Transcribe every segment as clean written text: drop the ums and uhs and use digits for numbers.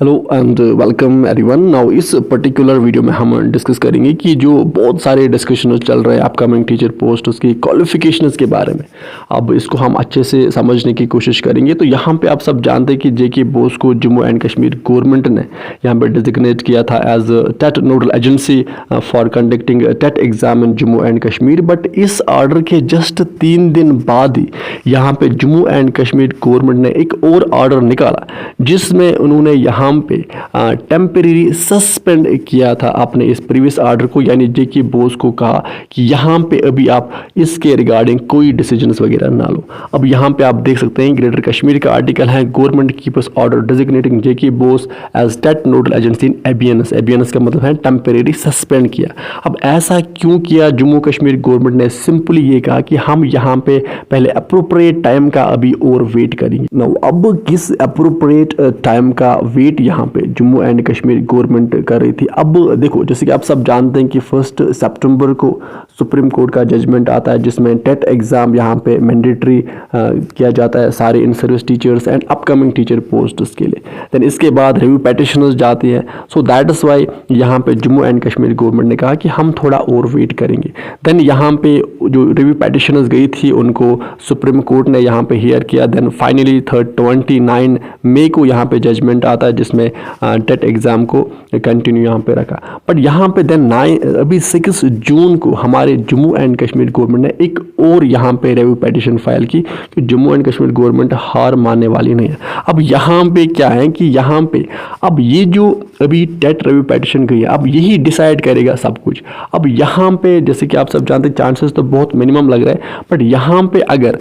Hello and welcome everyone. Now इस particular video में हम डिस्कस करेंगे कि जो बहुत सारे डिस्कशन चल रहे हैं अपकमिंग टीचर पोस्ट उसकी क्वालिफिकेशंस के बारे में। अब इसको हम अच्छे से समझने की कोशिश करेंगे। तो यहाँ पे आप सब जानते हैं कि जेके बोस को जम्मू एंड कश्मीर गवर्नमेंट ने यहाँ पे डिजिग्नेट किया था as TET nodal agency for conducting TET exam in Jammu and Kashmir. But इस ऑर्डर के जस्ट 3 दिन बाद ही यहाँ पे जम्मू एंड कश्मीर गवर्नमेंट ने एक और ऑर्डर निकाला जिसमें उन्होंने यहाँ पे टेम्परेरी सस्पेंड किया था अपने इस प्रीवियस ऑर्डर को, यानी जेके बोस को कहा कि यहाँ पे अभी आप इसके रिगार्डिंग कोई डिसीजंस वगैरह ना लो। अब यहाँ पे आप देख सकते हैं ग्रेटर कश्मीर का आर्टिकल है, government keepers order designating JK BOSE as TET nodal agency in ABNS. ABNS का मतलब है टेम्परेरी सस्पेंड किया। अब ऐसा क्यों किया? जम्मू कश्मीर गवर्नमेंट ने सिंपली ये कहा कि हम यहाँ पे पहले अप्रोप्रिएट टाइम का अभी और वेट करेंगे। नाउ अब किस अप्रोप्रिएट टाइम का वेट यहाँ पे जम्मू एंड कश्मीर गवर्नमेंट कर रही थी? अब देखो, जैसे कि आप सब जानते हैं कि 1 सितंबर को सुप्रीम कोर्ट का जजमेंट आता है जिसमें टेट एग्जाम यहाँ पे मैंडेटरी किया जाता है सारे in service teachers and upcoming teacher posts के लिए। देन इसके बाद रिव्यू पेटिशनर्स जाती हैं। सो दैट इज वाई यहाँ पे जम्मू एंड कश्मीर गवर्नमेंट ने कहा कि हम थोड़ा और वेट करेंगे। देन यहाँ पे जो रिव्यू पेटिशनर्स गई थी उनको सुप्रीम कोर्ट ने यहाँ पे हियर किया। देन फाइनली 29 मई को यहाँ पे जजमेंट आता है जिसमें टेट एग्जाम को कंटिन्यू यहाँ पे रखा। बट यहाँ पे देन अभी 6 जून को हमारे जम्मू एंड कश्मीर गवर्नमेंट ने एक और यहाँ पे रिव्यू पेटिशन फाइल की कि जम्मू एंड कश्मीर गवर्नमेंट हार मानने वाली नहीं है। अब यहाँ पे क्या है कि यहाँ पे अब ये जो अभी टेट रिव्यू पेटिशन गई है अब यही डिसाइड करेगा सब कुछ। अब यहाँ पे जैसे कि आप सब जानते हैं चांसेस तो बहुत मिनिमम लग रहा है, बट यहाँ पे अगर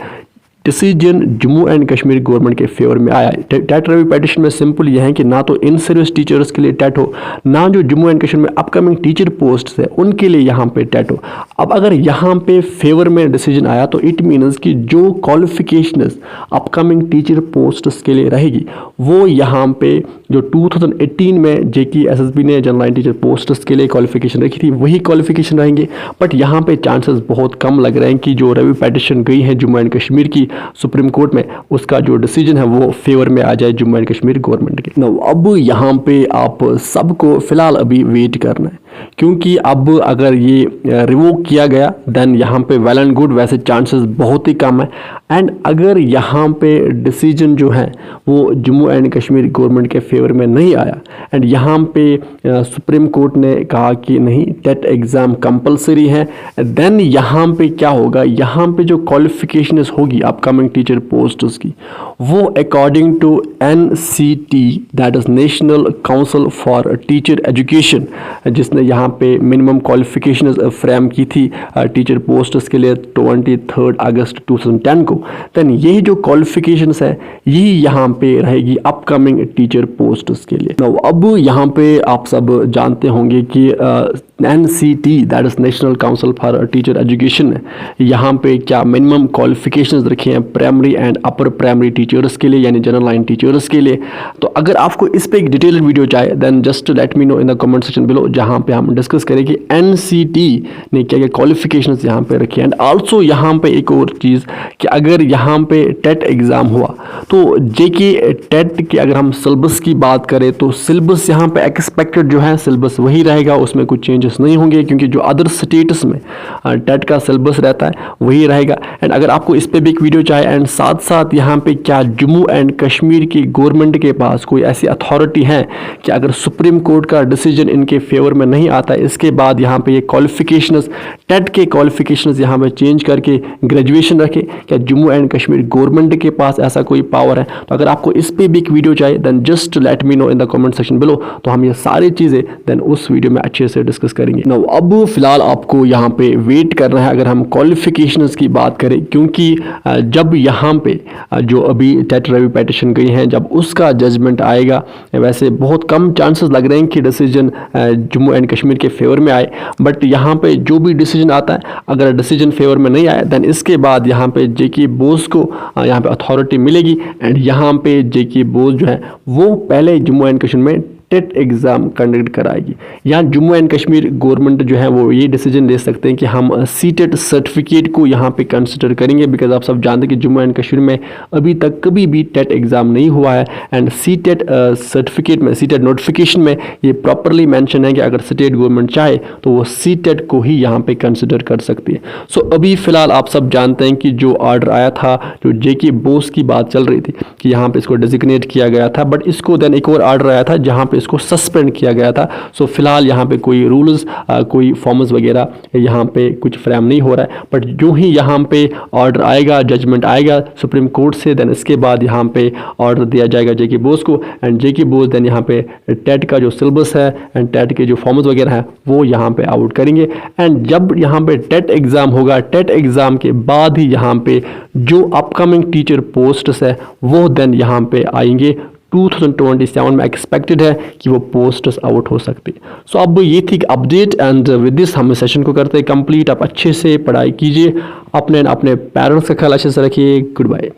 decision Jammu and Kashmir government के फेवर में आया, टेट रिव्यू पेटिशन में सिंपल यह है कि ना तो इन सर्विस टीचर्स के लिए टेट हो, ना जो जम्मू एंड कश्मीर में अपकमिंग टीचर पोस्ट है उनके लिए यहाँ पे टेट हो। अब अगर यहाँ पे फेवर में डिसीजन आया तो इट मीन्स कि जो क्वालिफिकेशंस अपकमिंग टीचर पोस्ट्स के लिए रहेगी वो यहाँ पे जो 2018 में जेके एसएसबी ने जनरल लाइन टीचर पोस्ट्स के लिए क्वालिफिकेशन रखी थी वही क्वालिफिकेशन रहेंगे। बट यहाँ पे चांसेस बहुत कम लग रहे हैं कि जो रिव्यू पेटिशन गई है जम्मू एंड कश्मीर की सुप्रीम कोर्ट में उसका जो डिसीजन है वो फेवर में आ जाए जम्मू एंड कश्मीर गवर्नमेंट के। अब यहाँ पे आप सबको फिलहाल अभी वेट करना है क्योंकि अब अगर ये रिवोक किया गया देन यहाँ पे वेल एंड गुड, वैसे चांसेस बहुत ही कम है। एंड अगर यहाँ पे डिसीजन जो है वो जम्मू एंड कश्मीर गवर्नमेंट के फेवर में नहीं आया एंड यहाँ पे सुप्रीम कोर्ट ने कहा कि नहीं टेट एग्ज़ाम कंपलसरी है, देन यहाँ पे क्या होगा, यहाँ पे जो क्वालिफिकेशंस होगी अपकमिंग टीचर पोस्ट्स की वो according to NCT that is National Council for Teacher Education, जिसने यहाँ पे मिनिमम क्वालिफिकेशंस फ्रेम की थी टीचर पोस्ट्स के लिए 23 अगस्त 2010 को। देन यही जो क्वालिफिकेशंस है यही यहाँ पे रहेगी अपकमिंग टीचर पोस्ट्स के लिए। अब यहाँ पे आप सब जानते होंगे कि NCT that is national Council for Teacher education ने यहाँ पे क्या मिनिमम क्वालिफिकेशंस रखे हैं primary and upper primary teachers के लिए, यानी जनरल लाइन टीचर्स के लिए। तो अगर आपको इस पे एक डिटेल्ड वीडियो चाहिए then just let me know in the comment section below, जहाँ पे हम डिस्कस करें कि NCT ने क्या क्या क्वालिफिकेशंस यहाँ पे रखी हैं। एंड आल्सो यहाँ पे एक और चीज़ कि अगर यहाँ पे टेट एग्ज़ाम हुआ तो जेके टेट की अगर हम सिलेबस की बात करें तो सिलेबस यहाँ पे एक्सपेक्टेड जो है सिलेबस वही रहेगा, उसमें कुछ चेंजेस नहीं होंगे क्योंकि जो अदर स्टेट्स में टेट का सिलेबस रहता है वही रहेगा। एंड अगर आपको इस पे भी एक वीडियो चाहिए एंड साथ साथ यहाँ पे क्या जम्मू एंड कश्मीर की गवर्नमेंट के पास कोई ऐसी अथॉरिटी है कि अगर सुप्रीम कोर्ट का डिसीजन इनके फेवर में नहीं आता है इसके बाद यहाँ पे ये क्वालिफिकेशंस टेट के क्वालिफिकेशंस यहाँ पे चेंज करके ग्रेजुएशन रखे, क्या जम्मू एंड कश्मीर गवर्नमेंट के पास ऐसा कोई पावर है? तो अगर आपको इस पे भी एक वीडियो चाहिए then just let me know in the comment section below, तो हम ये सारी चीज़ें देन उस वीडियो में अच्छे से डिस्कस करेंगे। नाउ अब फिलहाल आपको यहाँ पे वेट करना है अगर हम क्वालिफिकेशंस की बात करें, क्योंकि जब यहाँ पे जो अभी टेट रिव्यू पेटिशन गई हैं जब उसका जजमेंट आएगा वैसे बहुत कम चांसेस लग रहे हैं कि डिसीजन जम्मू एंड कश्मीर के फेवर में आए। बट यहाँ पे जो भी डिसीजन आता है अगर डिसीजन फेवर में नहीं आया देन इसके बाद यहाँ पे जेके बोस को यहाँ पे अथॉरिटी मिलेगी एंड यहाँ पे जेके बोस जो है वो पहले जम्मू एंड कश्मीर में टेट एग्ज़ाम कंडक्ट कराएगी। यहाँ जम्मू एंड कश्मीर गवर्नमेंट जो है वो ये डिसीजन ले सकते हैं कि हम सीटेट सर्टिफिकेट को यहाँ पे कंसिडर करेंगे, बिकॉज आप सब जानते हैं कि जम्मू एंड कश्मीर में अभी तक कभी भी टेट एग्ज़ाम नहीं हुआ है। एंड सीटेट सर्टिफिकेट में, सीटेट नोटिफिकेशन में ये प्रॉपरली मेंशन है कि अगर स्टेट गवर्नमेंट चाहे तो वो सीटेट को ही यहाँ पे कंसिडर कर सकती है। सो अभी फ़िलहाल आप सब जानते हैं कि जो ऑर्डर आया था, जो जेके बोस की बात चल रही थी कि यहाँ पे इसको डेजिग्नेट किया गया था, बट इसको देन एक और ऑर्डर आया था जहाँ पे इसको सस्पेंड किया गया था। सो फिलहाल यहाँ पे कोई रूल्स, कोई फॉर्म्स वगैरह यहाँ पे कुछ फ्रेम नहीं हो रहा है, बट जो ही यहाँ पे ऑर्डर आएगा, जजमेंट आएगा सुप्रीम कोर्ट से, देन इसके बाद यहाँ पे ऑर्डर दिया जाएगा जेके बोस को। एंड जेके बोस देन यहाँ पे टेट का जो सिलेबस है एंड टेट के जो फॉर्म्स वगैरह हैं वो यहाँ पे आउट करेंगे। एंड जब यहाँ पे टेट एग्ज़ाम होगा, टेट एग्ज़ाम के बाद ही यहाँ पे जो अपकमिंग टीचर पोस्ट्स है वो देन यहाँ पे आएंगे। 2027 में एक्सपेक्टेड है कि वो पोस्ट्स आउट हो सकती है। सो अब ये थी अपडेट, एंड विद दिस हम सेशन को करते हैं कंप्लीट। आप अच्छे से पढ़ाई कीजिए, अपने पेरेंट्स का ख्याल अच्छे से रखिए। Good bye.